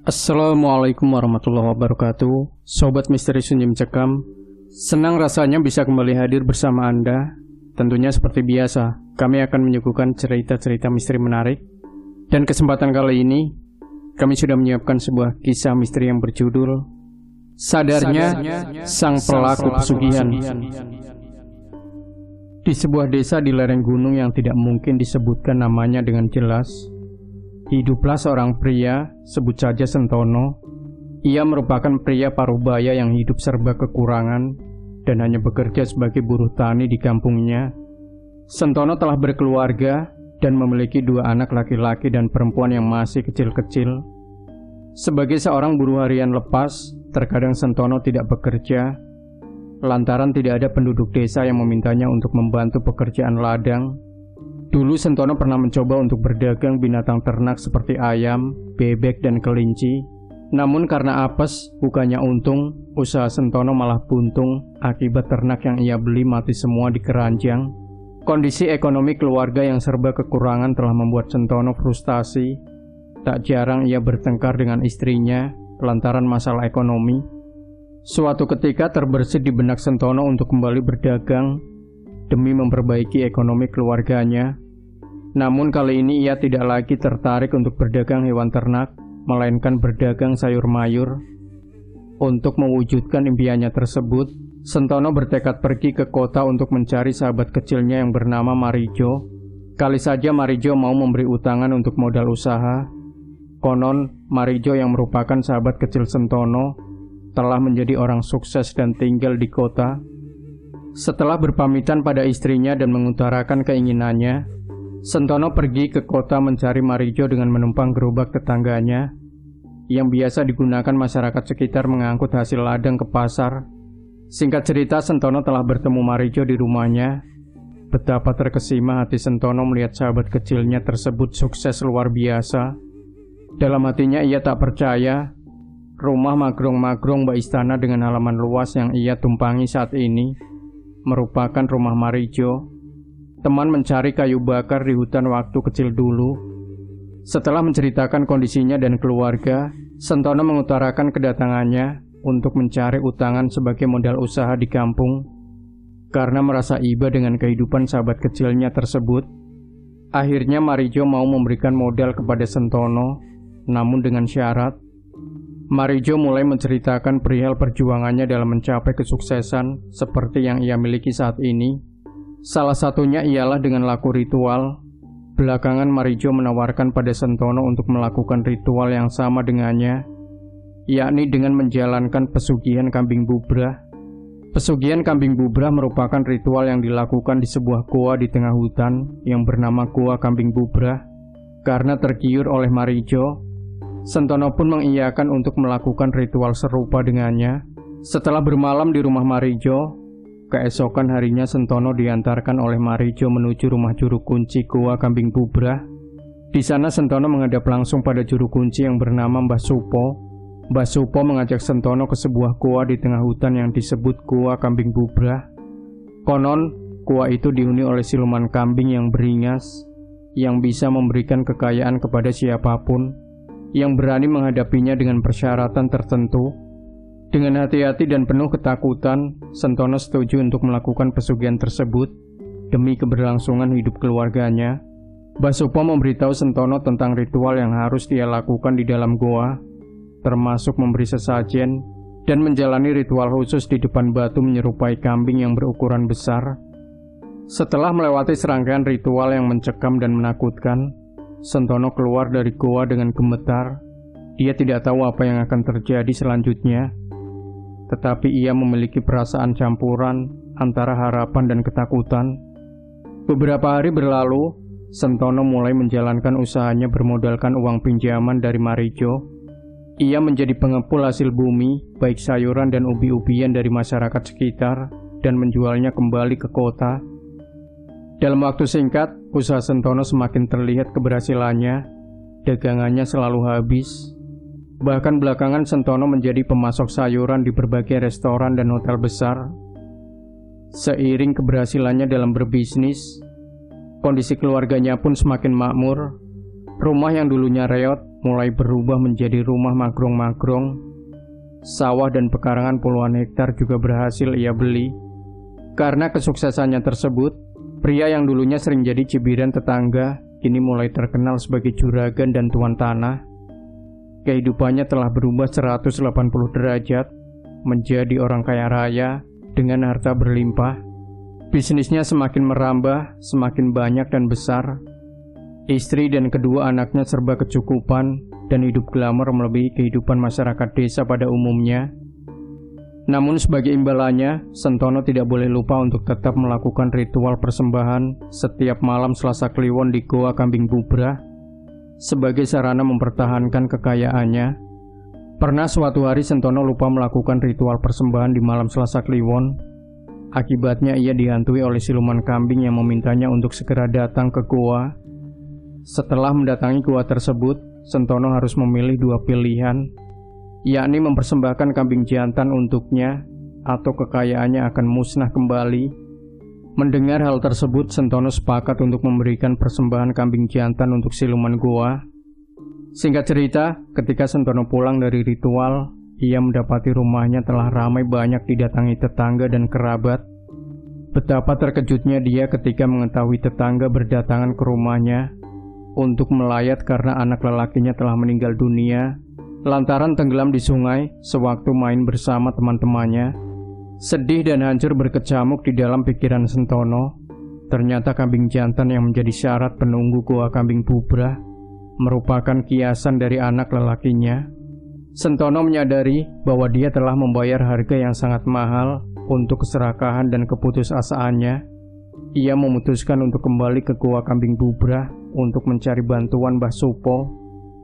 Assalamualaikum warahmatullahi wabarakatuh. Sobat Misteri Sunyi Mencekam, senang rasanya bisa kembali hadir bersama Anda. Tentunya seperti biasa, kami akan menyuguhkan cerita-cerita misteri menarik. Dan kesempatan kali ini, kami sudah menyiapkan sebuah kisah misteri yang berjudul Sadarnya Sang Pelaku Pesugihan. Di sebuah desa di lereng gunung yang tidak mungkin disebutkan namanya dengan jelas, hiduplah seorang pria, sebut saja Sentono. Ia merupakan pria parubaya yang hidup serba kekurangan dan hanya bekerja sebagai buruh tani di kampungnya. Sentono telah berkeluarga dan memiliki dua anak laki-laki dan perempuan yang masih kecil-kecil. Sebagai seorang buruh harian lepas, terkadang Sentono tidak bekerja lantaran tidak ada penduduk desa yang memintanya untuk membantu pekerjaan ladang. Dulu Sentono pernah mencoba untuk berdagang binatang ternak seperti ayam, bebek, dan kelinci. Namun karena apes, bukannya untung, usaha Sentono malah buntung akibat ternak yang ia beli mati semua di keranjang. Kondisi ekonomi keluarga yang serba kekurangan telah membuat Sentono frustasi. Tak jarang ia bertengkar dengan istrinya lantaran masalah ekonomi. Suatu ketika terbersit di benak Sentono untuk kembali berdagang demi memperbaiki ekonomi keluarganya. Namun kali ini ia tidak lagi tertarik untuk berdagang hewan ternak, melainkan berdagang sayur mayur. Untuk mewujudkan impiannya tersebut, Sentono bertekad pergi ke kota untuk mencari sahabat kecilnya yang bernama Marijo. Kali saja Marijo mau memberi utangan untuk modal usaha. Konon, Marijo yang merupakan sahabat kecil Sentono telah menjadi orang sukses dan tinggal di kota. Setelah berpamitan pada istrinya dan mengutarakan keinginannya, Sentono pergi ke kota mencari Marijo dengan menumpang gerobak tetangganya yang biasa digunakan masyarakat sekitar mengangkut hasil ladang ke pasar. Singkat cerita, Sentono telah bertemu Marijo di rumahnya. Betapa terkesima hati Sentono melihat sahabat kecilnya tersebut sukses luar biasa. Dalam hatinya ia tak percaya rumah magrong-magrong bak istana dengan halaman luas yang ia tumpangi saat ini merupakan rumah Marijo, teman mencari kayu bakar di hutan waktu kecil dulu. Setelah menceritakan kondisinya dan keluarga, Sentono mengutarakan kedatangannya untuk mencari utangan sebagai modal usaha di kampung. Karena merasa iba dengan kehidupan sahabat kecilnya tersebut, akhirnya Marijo mau memberikan modal kepada Sentono, namun dengan syarat. Marijo mulai menceritakan perihal perjuangannya dalam mencapai kesuksesan seperti yang ia miliki saat ini. Salah satunya ialah dengan laku ritual. Belakangan Marijo menawarkan pada Sentono untuk melakukan ritual yang sama dengannya, yakni dengan menjalankan pesugihan kambing bubrah. Pesugihan kambing bubrah merupakan ritual yang dilakukan di sebuah goa di tengah hutan yang bernama Goa Kambing Bubrah. Karena tergiur oleh Marijo, Sentono pun mengiyakan untuk melakukan ritual serupa dengannya. Setelah bermalam di rumah Marijo, keesokan harinya Sentono diantarkan oleh Marijo menuju rumah juru kunci Goa Kambing Bubrah. Di sana Sentono menghadap langsung pada juru kunci yang bernama Mbah Supo. Mbah Supo mengajak Sentono ke sebuah goa di tengah hutan yang disebut Goa Kambing Bubrah. Konon, goa itu dihuni oleh siluman kambing yang beringas, yang bisa memberikan kekayaan kepada siapapun yang berani menghadapinya dengan persyaratan tertentu. Dengan hati-hati dan penuh ketakutan, Sentono setuju untuk melakukan pesugihan tersebut demi keberlangsungan hidup keluarganya. Mbah Supo memberitahu Sentono tentang ritual yang harus dia lakukan di dalam goa, termasuk memberi sesajen dan menjalani ritual khusus di depan batu menyerupai kambing yang berukuran besar. Setelah melewati serangkaian ritual yang mencekam dan menakutkan, Sentono keluar dari goa dengan gemetar. Dia tidak tahu apa yang akan terjadi selanjutnya, tetapi ia memiliki perasaan campuran antara harapan dan ketakutan. Beberapa hari berlalu, Sentono mulai menjalankan usahanya bermodalkan uang pinjaman dari Marijo. Ia menjadi pengepul hasil bumi, baik sayuran dan ubi-ubian dari masyarakat sekitar, dan menjualnya kembali ke kota. Dalam waktu singkat, usaha Sentono semakin terlihat keberhasilannya. Dagangannya selalu habis. Bahkan belakangan Sentono menjadi pemasok sayuran di berbagai restoran dan hotel besar. Seiring keberhasilannya dalam berbisnis, kondisi keluarganya pun semakin makmur. Rumah yang dulunya reot mulai berubah menjadi rumah magrong-magrong. Sawah dan pekarangan puluhan hektar juga berhasil ia beli. Karena kesuksesannya tersebut, pria yang dulunya sering jadi cibiran tetangga kini mulai terkenal sebagai juragan dan tuan tanah. Kehidupannya telah berubah 180 derajat menjadi orang kaya raya dengan harta berlimpah. Bisnisnya semakin merambah, semakin banyak dan besar. Istri dan kedua anaknya serba kecukupan dan hidup glamor melebihi kehidupan masyarakat desa pada umumnya. Namun sebagai imbalannya, Sentono tidak boleh lupa untuk tetap melakukan ritual persembahan setiap malam Selasa Kliwon di Goa Kambing Bubrah sebagai sarana mempertahankan kekayaannya. Pernah suatu hari Sentono lupa melakukan ritual persembahan di malam Selasa Kliwon. Akibatnya ia dihantui oleh siluman kambing yang memintanya untuk segera datang ke goa. Setelah mendatangi gua tersebut, Sentono harus memilih dua pilihan, yakni mempersembahkan kambing jantan untuknya atau kekayaannya akan musnah kembali. Mendengar hal tersebut, Sentono sepakat untuk memberikan persembahan kambing jantan untuk siluman goa. Singkat cerita, ketika Sentono pulang dari ritual, ia mendapati rumahnya telah ramai banyak didatangi tetangga dan kerabat. Betapa terkejutnya dia ketika mengetahui tetangga berdatangan ke rumahnya untuk melayat karena anak lelakinya telah meninggal dunia lantaran tenggelam di sungai sewaktu main bersama teman-temannya. Sedih dan hancur berkecamuk di dalam pikiran Sentono. Ternyata kambing jantan yang menjadi syarat penunggu Goa Kambing Bubrah merupakan kiasan dari anak lelakinya. Sentono menyadari bahwa dia telah membayar harga yang sangat mahal untuk keserakahan dan keputusasaannya. Ia memutuskan untuk kembali ke Goa Kambing Bubrah untuk mencari bantuan Mbah Supo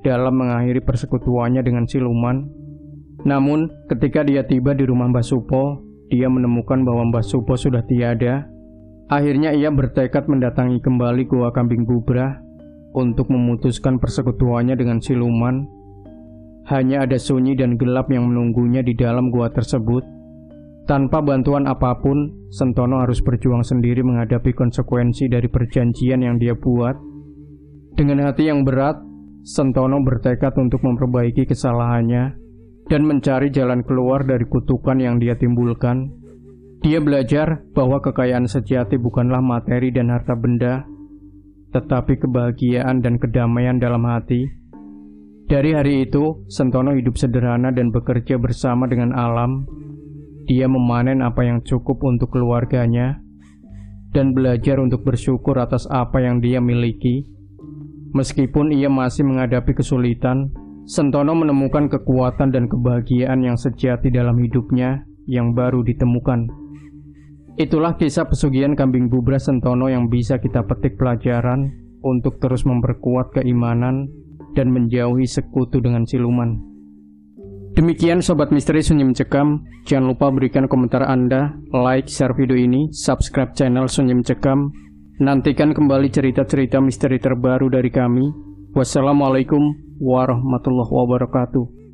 dalam mengakhiri persekutuannya dengan siluman. Namun, ketika dia tiba di rumah Mbah Supo, dia menemukan bahwa Mbah Supo sudah tiada. Akhirnya ia bertekad mendatangi kembali Goa Kambing Bubrah untuk memutuskan persekutuannya dengan siluman. Hanya ada sunyi dan gelap yang menunggunya di dalam gua tersebut. Tanpa bantuan apapun, Sentono harus berjuang sendiri menghadapi konsekuensi dari perjanjian yang dia buat. Dengan hati yang berat, Sentono bertekad untuk memperbaiki kesalahannya dan mencari jalan keluar dari kutukan yang dia timbulkan. Dia belajar bahwa kekayaan sejati bukanlah materi dan harta benda, tetapi kebahagiaan dan kedamaian dalam hati. Dari hari itu, Sentono hidup sederhana dan bekerja bersama dengan alam. Dia memanen apa yang cukup untuk keluarganya dan belajar untuk bersyukur atas apa yang dia miliki. Meskipun ia masih menghadapi kesulitan, Sentono menemukan kekuatan dan kebahagiaan yang sejati dalam hidupnya yang baru ditemukan. Itulah kisah pesugihan kambing bubrah Sentono yang bisa kita petik pelajaran untuk terus memperkuat keimanan dan menjauhi sekutu dengan siluman. Demikian Sobat Misteri Sunyi Mencekam. Jangan lupa berikan komentar Anda, like, share video ini, subscribe channel Sunyi Mencekam. Nantikan kembali cerita-cerita misteri terbaru dari kami. Wassalamualaikum warahmatullahi wabarakatuh.